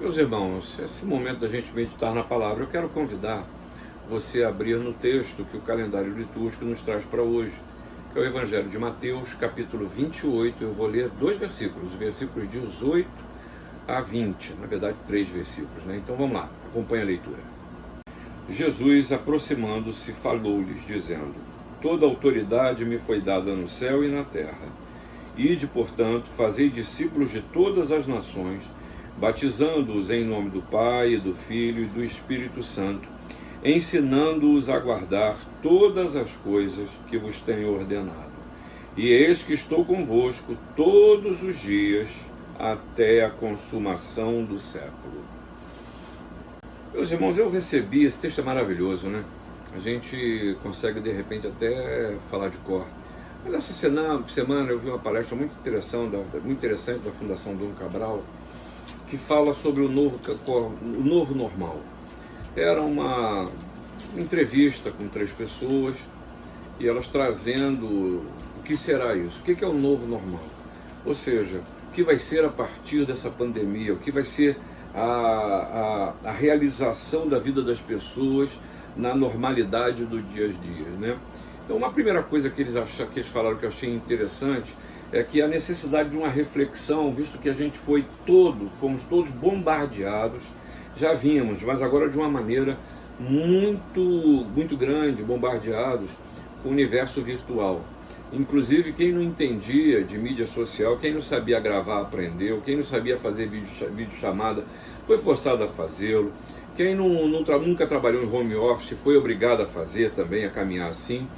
Meus irmãos, esse momento da gente meditar na palavra, eu quero convidar você a abrir no texto que o calendário litúrgico nos traz para hoje, que é o Evangelho de Mateus, capítulo 28. Eu vou ler dois versículos, os versículos 18 a 20, na verdade 3 versículos, né? Então vamos lá, acompanha a leitura. Jesus, aproximando-se, falou-lhes, dizendo: Toda autoridade me foi dada no céu e na terra. Ide, portanto, fazei discípulos de todas as nações, batizando-os em nome do Pai, do Filho e do Espírito Santo, ensinando-os a guardar todas as coisas que vos tenho ordenado. E eis que estou convosco todos os dias, até a consumação do século. Meus irmãos, eu recebi, esse texto é maravilhoso, né? A gente consegue de repente até falar de cor. Mas essa semana eu vi uma palestra muito interessante da Fundação Dom Cabral, que fala sobre o novo normal. Era uma entrevista com 3 pessoas e elas trazendo o que será isso, o que é o novo normal. Ou seja, o que vai ser a partir dessa pandemia, o que vai ser a realização da vida das pessoas na normalidade do dia a dia, né? Então, uma primeira coisa que eles falaram que eu achei interessante é que a necessidade de uma reflexão, visto que a gente fomos todos bombardeados, já vínhamos, mas agora de uma maneira muito grande, bombardeados com o universo virtual. Inclusive, quem não entendia de mídia social, quem não sabia gravar, aprendeu, quem não sabia fazer videochamada, foi forçado a fazê-lo, quem nunca trabalhou em home office foi obrigado a fazer também, a caminhar assim.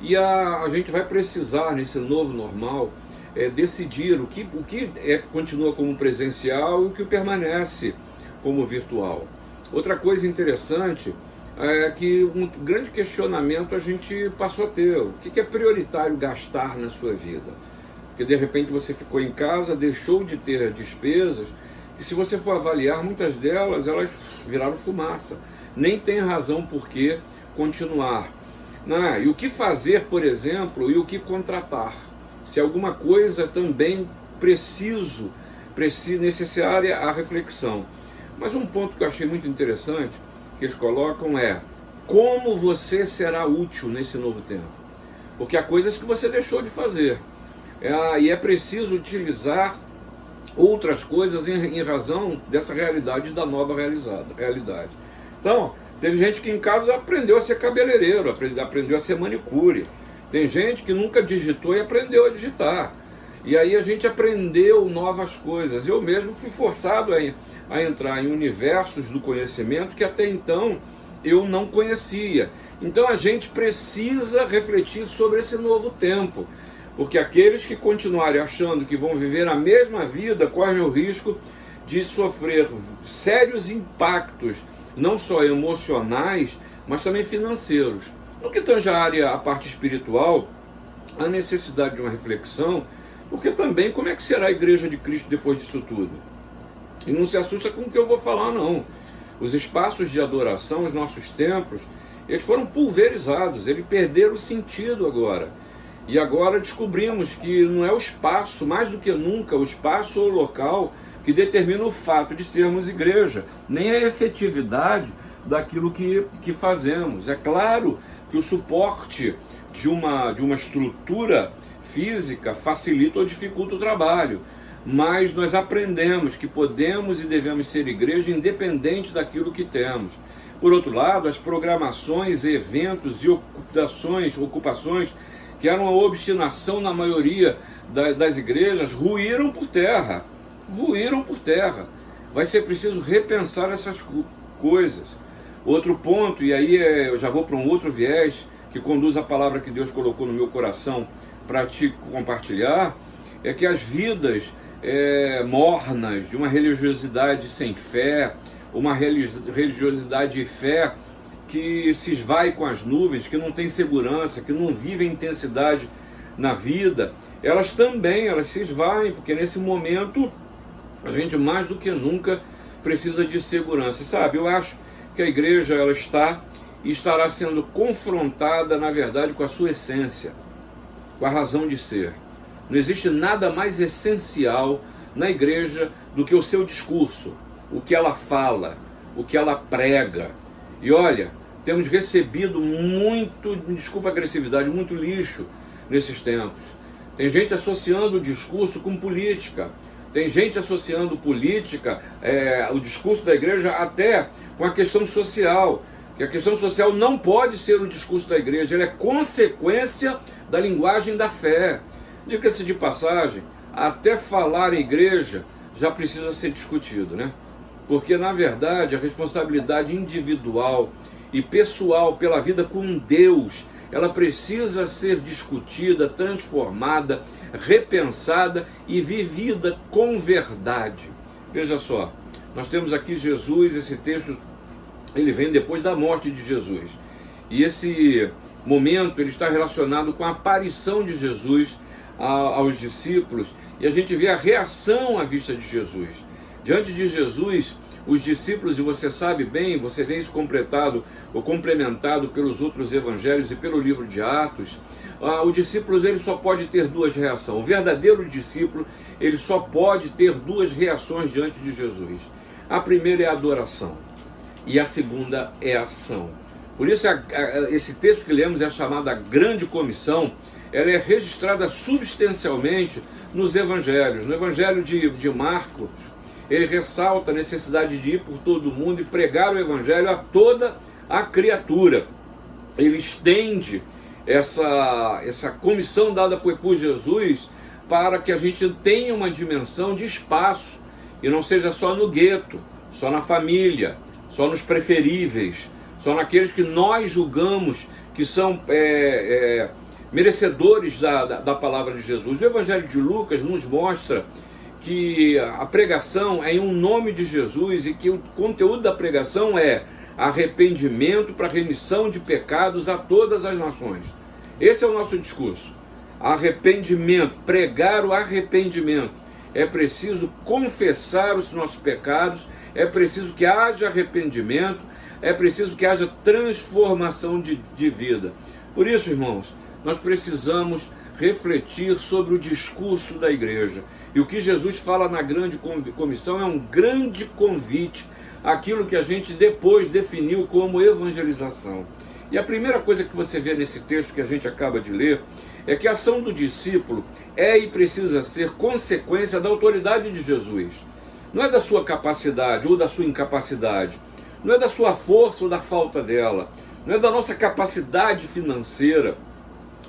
E a gente vai precisar, nesse novo normal, decidir o que continua como presencial e o que permanece como virtual. Outra coisa interessante é que um grande questionamento a gente passou a ter: o que é prioritário gastar na sua vida? Porque de repente você ficou em casa, deixou de ter despesas, e se você for avaliar, muitas delas elas viraram fumaça. Nem tem razão por que continuar. E o que fazer, por exemplo, e o que contratar? Se alguma coisa também necessária a reflexão. Mas um ponto que eu achei muito interessante, que eles colocam é: como você será útil nesse novo tempo? Porque há coisas que você deixou de fazer. E é preciso utilizar outras coisas em razão dessa realidade, da nova realidade. Então, teve gente que em casa aprendeu a ser cabeleireiro, aprendeu a ser manicure. Tem gente que nunca digitou e aprendeu a digitar. E aí a gente aprendeu novas coisas. Eu mesmo fui forçado a entrar em universos do conhecimento que até então eu não conhecia. Então a gente precisa refletir sobre esse novo tempo, porque aqueles que continuarem achando que vão viver a mesma vida correm o risco de sofrer sérios impactos, não só emocionais, mas também financeiros. No que tange a parte espiritual, a necessidade de uma reflexão, porque também como é que será a Igreja de Cristo depois disso tudo? E não se assusta com o que eu vou falar, não. Os espaços de adoração, os nossos templos, eles foram pulverizados, eles perderam o sentido agora. E agora descobrimos que não é o espaço, mais do que nunca, o espaço ou o local que determina o fato de sermos igreja, nem a efetividade daquilo que fazemos. É claro que o suporte de uma estrutura física facilita ou dificulta o trabalho, mas nós aprendemos que podemos e devemos ser igreja independente daquilo que temos. Por outro lado, as programações, eventos e ocupações que eram a obstinação na maioria das igrejas, ruíram por terra. Vai ser preciso repensar essas coisas. Outro ponto, e aí eu já vou para um outro viés, que conduz a palavra que Deus colocou no meu coração para te compartilhar, é que as vidas mornas de uma religiosidade sem fé, uma religiosidade e fé que se esvai com as nuvens, que não tem segurança, que não vive a intensidade na vida, elas se esvaem, porque nesse momento a gente mais do que nunca precisa de segurança. Sabe, eu acho que a igreja ela está e estará sendo confrontada, na verdade, com a sua essência, com a razão de ser. Não existe nada mais essencial na igreja do que o seu discurso, o que ela fala, o que ela prega. E olha, temos recebido muito, desculpa a agressividade, muito lixo nesses tempos. Tem gente associando o discurso com política. Tem gente associando política, o discurso da igreja, até com a questão social. Que a questão social não pode ser o discurso da igreja, ela é consequência da linguagem da fé. Diga-se de passagem, até falar em igreja já precisa ser discutido, né? Porque, na verdade, a responsabilidade individual e pessoal pela vida com Deus, ela precisa ser discutida, transformada, repensada e vivida com verdade. Veja só, nós temos aqui Jesus, esse texto, ele vem depois da morte de Jesus. E esse momento, ele está relacionado com a aparição de Jesus aos discípulos, e a gente vê a reação à vista de Jesus. Diante de Jesus, os discípulos, e você sabe bem, você vê isso completado ou complementado pelos outros evangelhos e pelo livro de Atos, o discípulo ele só pode ter duas reações. O verdadeiro discípulo, ele só pode ter duas reações diante de Jesus. A primeira é a adoração e a segunda é a ação. Por isso, esse texto que lemos é chamado a Grande Comissão. Ela é registrada substancialmente nos evangelhos. No evangelho de Marcos, ele ressalta a necessidade de ir por todo o mundo e pregar o evangelho a toda a criatura. Ele estende essa comissão dada por Jesus para que a gente tenha uma dimensão de espaço e não seja só no gueto, só na família, só nos preferíveis, só naqueles que nós julgamos que são merecedores da palavra de Jesus. O Evangelho de Lucas nos mostra que a pregação é em um nome de Jesus e que o conteúdo da pregação é arrependimento para remissão de pecados a todas as nações. Esse é o nosso discurso. Arrependimento, pregar o arrependimento. É preciso confessar os nossos pecados, é preciso que haja arrependimento, é preciso que haja transformação de vida. Por isso, irmãos, nós precisamos refletir sobre o discurso da igreja. E o que Jesus fala na Grande Comissão é um grande convite àquilo que a gente depois definiu como evangelização. E a primeira coisa que você vê nesse texto que a gente acaba de ler é que a ação do discípulo é e precisa ser consequência da autoridade de Jesus. Não é da sua capacidade ou da sua incapacidade, não é da sua força ou da falta dela, não é da nossa capacidade financeira,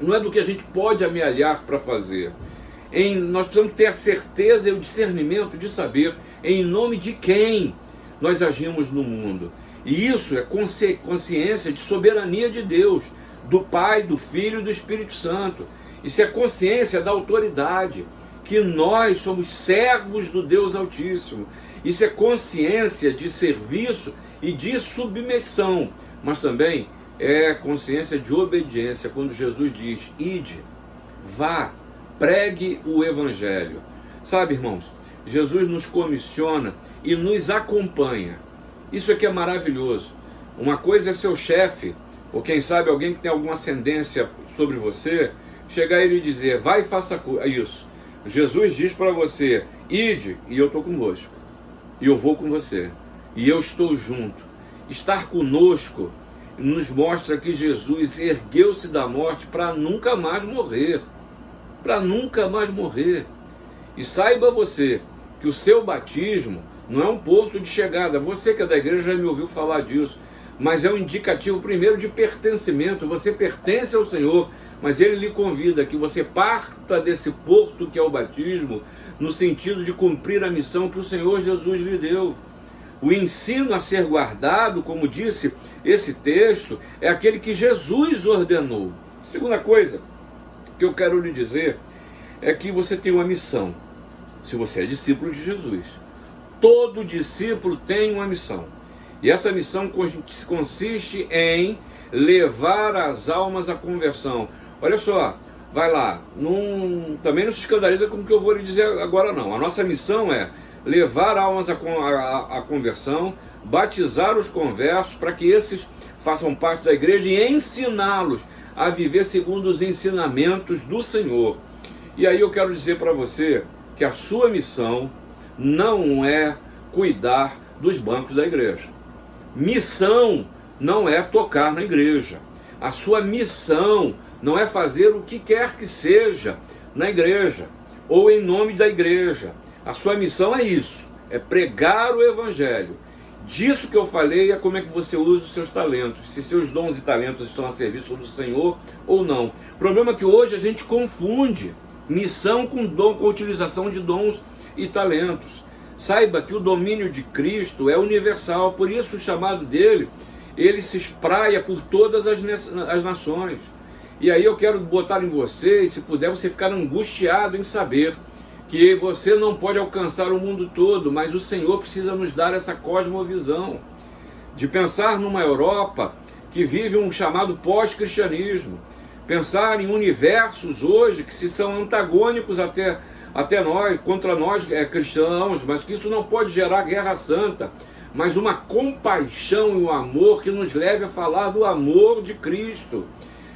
não é do que a gente pode amealhar para fazer. Nós precisamos ter a certeza e o discernimento de saber em nome de quem nós agimos no mundo. E isso é consciência de soberania de Deus, do Pai, do Filho e do Espírito Santo. Isso é consciência da autoridade, que nós somos servos do Deus Altíssimo. Isso é consciência de serviço e de submissão, mas também é consciência de obediência, quando Jesus diz: ide, vá, pregue o Evangelho. Sabe, irmãos, Jesus nos comissiona e nos acompanha. Isso aqui é maravilhoso. Uma coisa é seu chefe, ou quem sabe alguém que tem alguma ascendência sobre você, chegar a ele e dizer: vai e faça isso. Jesus diz para você: ide, e eu estou convosco, e eu vou com você, e eu estou junto. Estar conosco nos mostra que Jesus ergueu-se da morte para nunca mais morrer. Para nunca mais morrer. E saiba você que o seu batismo não é um porto de chegada. Você que é da igreja já me ouviu falar disso. Mas é um indicativo primeiro de pertencimento. Você pertence ao Senhor, mas Ele lhe convida que você parta desse porto que é o batismo, no sentido de cumprir a missão que o Senhor Jesus lhe deu. O ensino a ser guardado, como disse esse texto, é aquele que Jesus ordenou. Segunda coisa que eu quero lhe dizer é que você tem uma missão, se você é discípulo de Jesus. Todo discípulo tem uma missão, e essa missão consiste em levar as almas à conversão. Olha só, vai lá, também não se escandaliza com o que eu vou lhe dizer agora não. A nossa missão é levar almas à conversão, batizar os conversos para que esses façam parte da igreja e ensiná-los a viver segundo os ensinamentos do Senhor. E aí eu quero dizer para você que a sua missão não é cuidar dos bancos da igreja. Missão não é tocar na igreja. A sua missão não é fazer o que quer que seja na igreja ou em nome da igreja. A sua missão é isso, é pregar o evangelho. Disso que eu falei é como é que você usa os seus talentos, se seus dons e talentos estão a serviço do Senhor ou não. O problema é que hoje a gente confunde missão com dom, com a utilização de dons e talentos. Saiba que o domínio de Cristo é universal, por isso o chamado dele, ele se espraia por todas as nações. E aí eu quero botar em você, e se puder você ficar angustiado em saber que você não pode alcançar o mundo todo, mas o Senhor precisa nos dar essa cosmovisão, de pensar numa Europa que vive um chamado pós-cristianismo, pensar em universos hoje que se são antagônicos até nós, contra nós cristãos, mas que isso não pode gerar guerra santa, mas uma compaixão e um amor que nos leve a falar do amor de Cristo.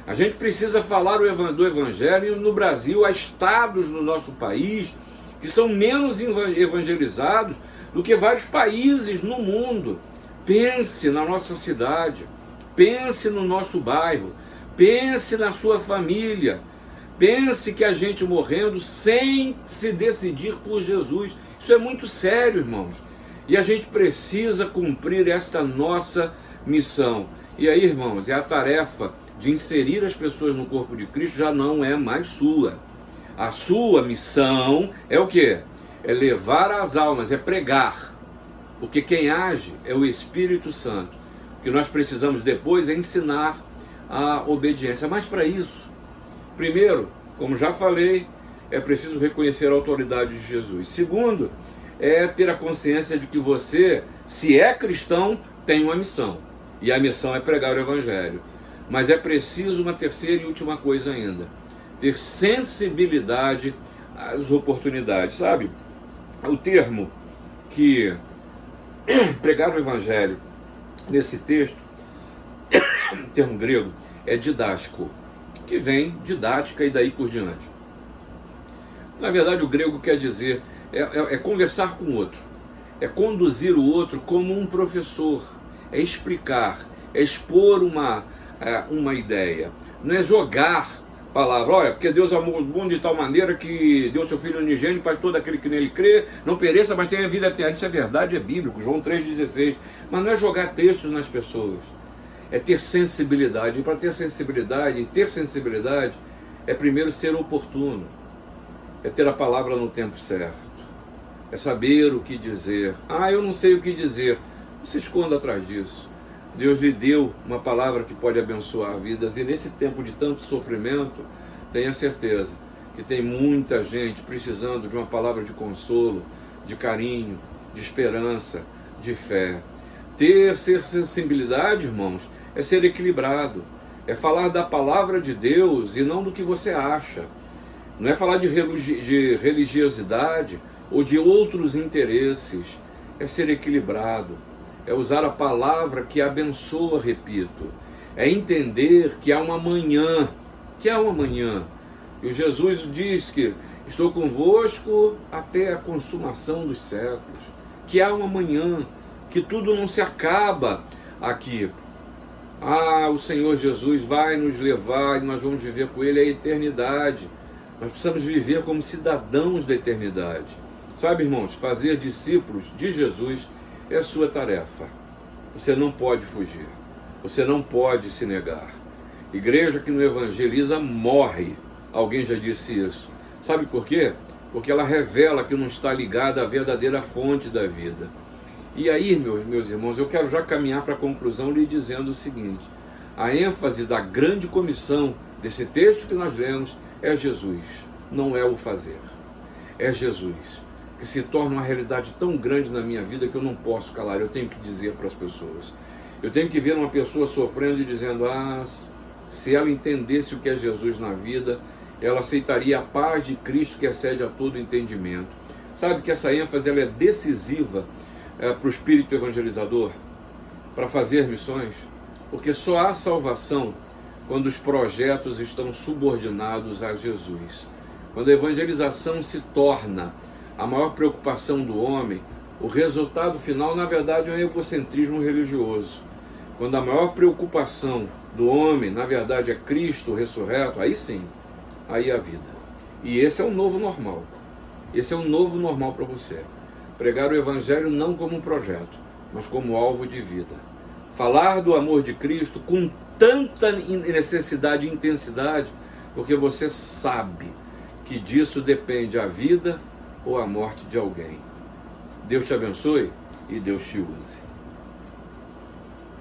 A gente precisa falar do evangelho no Brasil. Há estados no nosso país que são menos evangelizados do que vários países no mundo. Pense na nossa cidade, pense no nosso bairro, pense na sua família, pense que a gente morrendo sem se decidir por Jesus. Isso é muito sério, irmãos. E a gente precisa cumprir esta nossa missão. E aí, irmãos, é a tarefa de inserir as pessoas no corpo de Cristo já não é mais sua. A sua missão é o quê? É levar as almas, é pregar. Porque quem age é o Espírito Santo. O que nós precisamos depois é ensinar a obediência. Mas para isso, primeiro, como já falei, é preciso reconhecer a autoridade de Jesus. Segundo, é ter a consciência de que você, se é cristão, tem uma missão. E a missão é pregar o Evangelho. Mas é preciso uma terceira e última coisa ainda: ter sensibilidade às oportunidades, sabe? O termo que pregar o Evangelho nesse texto, termo grego, é didático, que vem didática e daí por diante. Na verdade, o grego quer dizer, é conversar com o outro, é conduzir o outro como um professor, é explicar, é expor uma ideia, não é jogar palavra. Olha, porque Deus amou o mundo de tal maneira que deu seu Filho unigênito para todo aquele que nele crê, não pereça, mas tenha vida eterna. Isso é verdade, é bíblico, João 3,16. Mas não é jogar textos nas pessoas, é ter sensibilidade. E para ter sensibilidade, é primeiro ser oportuno, é ter a palavra no tempo certo, é saber o que dizer. Eu não sei o que dizer. Não se esconda atrás disso. Deus lhe deu uma palavra que pode abençoar vidas, e nesse tempo de tanto sofrimento, tenha certeza que tem muita gente precisando de uma palavra de consolo, de carinho, de esperança, de fé. Ser sensibilidade, irmãos, é ser equilibrado, é falar da palavra de Deus e não do que você acha. Não é falar de religiosidade ou de outros interesses, é ser equilibrado. É usar a palavra que abençoa, repito. É entender que há um amanhã. E o Jesus diz que estou convosco até a consumação dos séculos. Que há um amanhã, que tudo não se acaba aqui. O Senhor Jesus vai nos levar e nós vamos viver com Ele a eternidade. Nós precisamos viver como cidadãos da eternidade. Sabe, irmãos, fazer discípulos de Jesus é a sua tarefa. Você não pode fugir. Você não pode se negar. Igreja que não evangeliza morre. Alguém já disse isso. Sabe por quê? Porque ela revela que não está ligada à verdadeira fonte da vida. E aí, meus irmãos, eu quero já caminhar para a conclusão lhe dizendo o seguinte: a ênfase da grande comissão desse texto que nós lemos é Jesus, não é o fazer. É Jesus, que se torna uma realidade tão grande na minha vida que eu não posso calar, eu tenho que dizer para as pessoas. Eu tenho que ver uma pessoa sofrendo e dizendo, se ela entendesse o que é Jesus na vida, ela aceitaria a paz de Cristo que excede a todo entendimento. Sabe que essa ênfase ela é decisiva para o espírito evangelizador, para fazer missões, porque só há salvação quando os projetos estão subordinados a Jesus. Quando a evangelização se torna a maior preocupação do homem, O resultado final, na verdade, é um egocentrismo religioso. Quando a maior preocupação do homem, na verdade, é Cristo ressurreto, aí sim, aí é a vida. E esse é o novo normal. Esse é um novo normal para você. Pregar o Evangelho não como um projeto, mas como alvo de vida. Falar do amor de Cristo com tanta necessidade e intensidade, porque você sabe que disso depende a vida ou a morte de alguém. Deus te abençoe e Deus te use.